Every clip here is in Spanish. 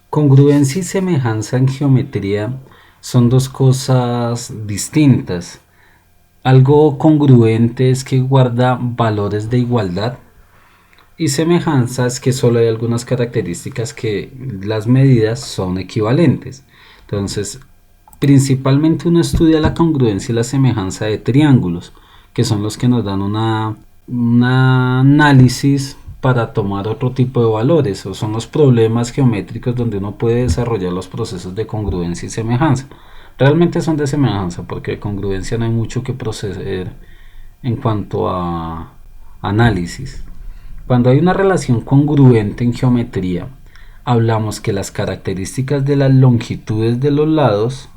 Congruencia y semejanza en geometría son dos cosas distintas. Algo congruente es que guarda valores de igualdad y semejanza es que solo hay algunas características que las medidas son equivalentes. Entonces, principalmente uno estudia la congruencia y la semejanza de triángulos, que son los que nos dan un análisis para tomar otro tipo de valores, o son los problemas geométricos donde uno puede desarrollar los procesos de congruencia y semejanza. Realmente son de semejanza, porque de congruencia no hay mucho que proceder en cuanto a análisis. Cuando hay una relación congruente en geometría, hablamos que las características de las longitudes de los lados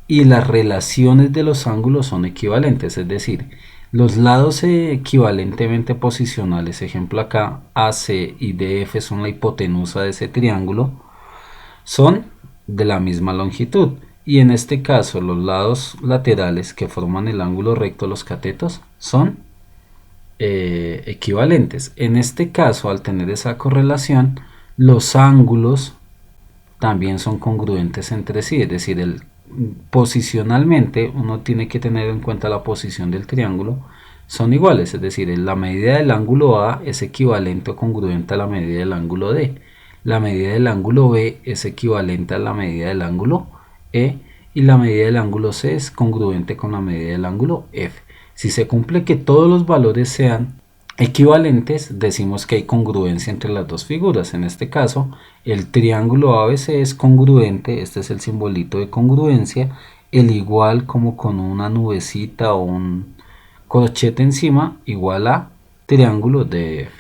y las relaciones de los ángulos son equivalentes, es decir, los lados equivalentemente posicionales, ejemplo acá AC y DF son la hipotenusa de ese triángulo, son de la misma longitud, y en este caso los lados laterales que forman el ángulo recto, los catetos, son equivalentes. En este caso, al tener esa correlación, los ángulos también son congruentes entre sí, es decir, posicionalmente uno tiene que tener en cuenta la posición del triángulo, son iguales, es decir, la medida del ángulo A es equivalente o congruente a la medida del ángulo D, la medida del ángulo B es equivalente a la medida del ángulo E y la medida del ángulo C es congruente con la medida del ángulo F. Si se cumple que todos los valores sean equivalentes, decimos que hay congruencia entre las dos figuras. En este caso, el triángulo ABC es congruente, este es el simbolito de congruencia, el igual como con una nubecita o un corchete encima, igual a triángulo DF.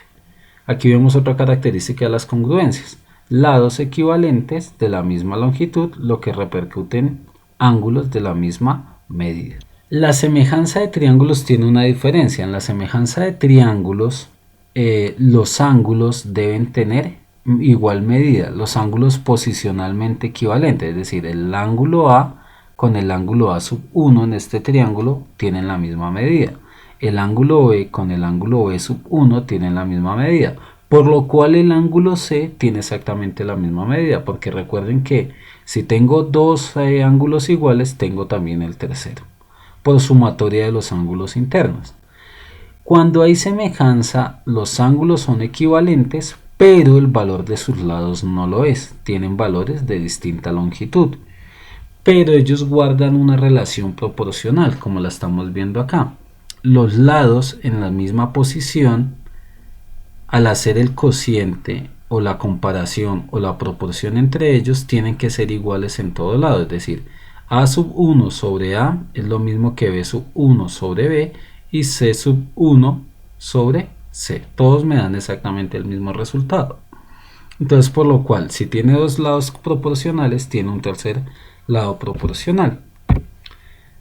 Aquí vemos otra característica de las congruencias. Lados equivalentes de la misma longitud, lo que repercute en ángulos de la misma medida. La semejanza de triángulos tiene una diferencia. En la semejanza de triángulos, los ángulos deben tener igual medida, los ángulos posicionalmente equivalentes, es decir, el ángulo A con el ángulo A sub 1 en este triángulo tienen la misma medida. El ángulo B con el ángulo B sub 1 tienen la misma medida, por lo cual el ángulo C tiene exactamente la misma medida, porque recuerden que si tengo dos ángulos iguales, tengo también el tercero por sumatoria de los ángulos internos. Cuando hay semejanza, los ángulos son equivalentes, pero el valor de sus lados no lo es. Tienen valores de distinta longitud, pero ellos guardan una relación proporcional, como la estamos viendo acá. Los lados en la misma posición, al hacer el cociente o la comparación o la proporción entre ellos, tienen que ser iguales en todo lado, es decir, A sub 1 sobre A es lo mismo que B sub 1 sobre B y C sub 1 sobre C. Todos me dan exactamente el mismo resultado. Entonces, por lo cual, si tiene dos lados proporcionales, tiene un tercer lado proporcional.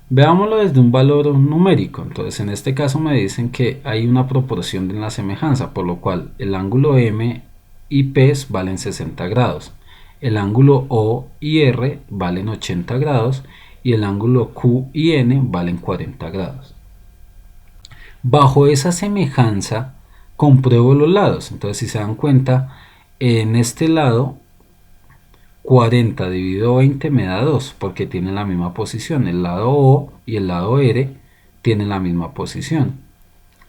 Veámoslo desde un valor numérico. Entonces, en este caso me dicen que hay una proporción en la semejanza, por lo cual el ángulo M y P valen 60 grados. El ángulo O y R valen 80 grados y el ángulo Q y N valen 40 grados. Bajo esa semejanza compruebo los lados. Entonces, si se dan cuenta, en este lado 40 dividido 20 me da 2 porque tienen la misma posición. El lado O y el lado R tienen la misma posición.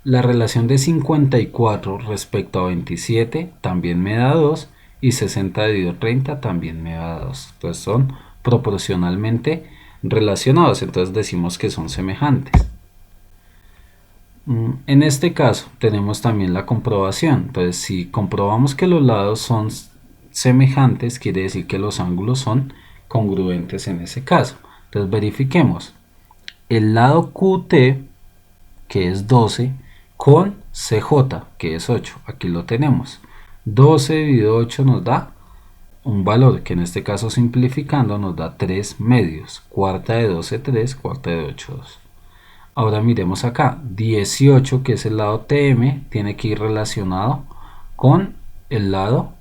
La relación de 54 respecto a 27 también me da 2 y 60 dividido 30 también me da 2. Entonces son proporcionalmente relacionados, entonces decimos que son semejantes. En este caso tenemos también la comprobación. Entonces, si comprobamos que los lados son semejantes, quiere decir que los ángulos son congruentes en ese caso. Entonces verifiquemos. El lado QT, que es 12, con CJ, que es 8. Aquí lo tenemos. 12 dividido 8 nos da un valor que en este caso simplificando nos da 3 medios. Cuarta de 12, 3, cuarta de 8, 2. Ahora miremos acá. 18, que es el lado TM, tiene que ir relacionado con el lado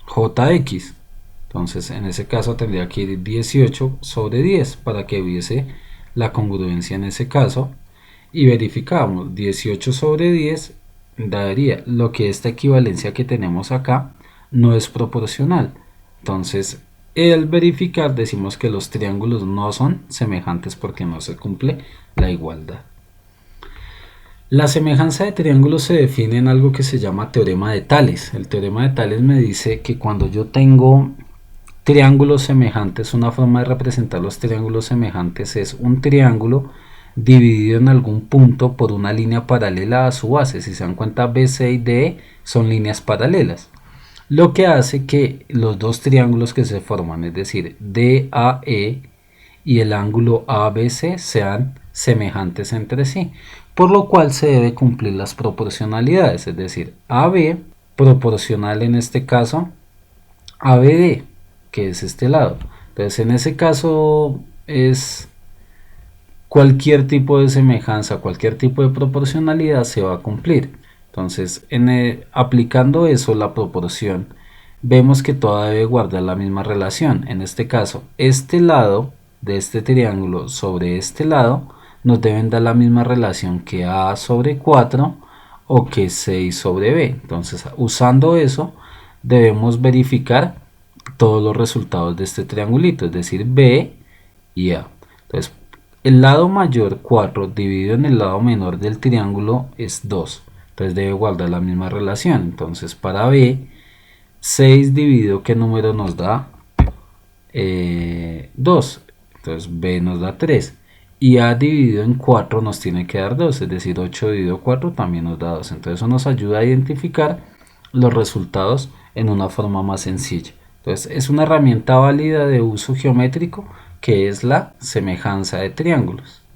JX. Entonces en ese caso tendría que ir 18 sobre 10 para que hubiese la congruencia en ese caso. Y verificamos 18 sobre 10 daría lo que esta equivalencia que tenemos acá no es proporcional. Entonces, al verificar decimos que los triángulos no son semejantes porque no se cumple la igualdad. La semejanza de triángulos se define en algo que se llama teorema de Tales. El teorema de Tales me dice que cuando yo tengo triángulos semejantes, una forma de representar los triángulos semejantes es un triángulo dividido en algún punto por una línea paralela a su base. Si se dan cuenta, BC y DE son líneas paralelas, lo que hace que los dos triángulos que se forman, es decir, DAE y el ángulo ABC, sean semejantes entre sí, por lo cual se debe cumplir las proporcionalidades, es decir, AB proporcional en este caso a BD, que es este lado. Entonces en ese caso es cualquier tipo de semejanza, cualquier tipo de proporcionalidad se va a cumplir. Entonces aplicando eso, la proporción, vemos que toda debe guardar la misma relación. En este caso, este lado de este triángulo sobre este lado nos deben dar la misma relación que A sobre 4 o que 6 sobre B. Entonces, usando eso, debemos verificar todos los resultados de este triangulito, es decir, B y A. Entonces, el lado mayor 4 dividido en el lado menor del triángulo es 2. Entonces debe guardar la misma relación. Entonces para B, 6 dividido, ¿qué número nos da? 2. Entonces B nos da 3. Y A dividido en 4 nos tiene que dar 2. Es decir, 8 dividido 4 también nos da 2. Entonces eso nos ayuda a identificar los resultados en una forma más sencilla. Entonces es una herramienta válida de uso geométrico que es la semejanza de triángulos.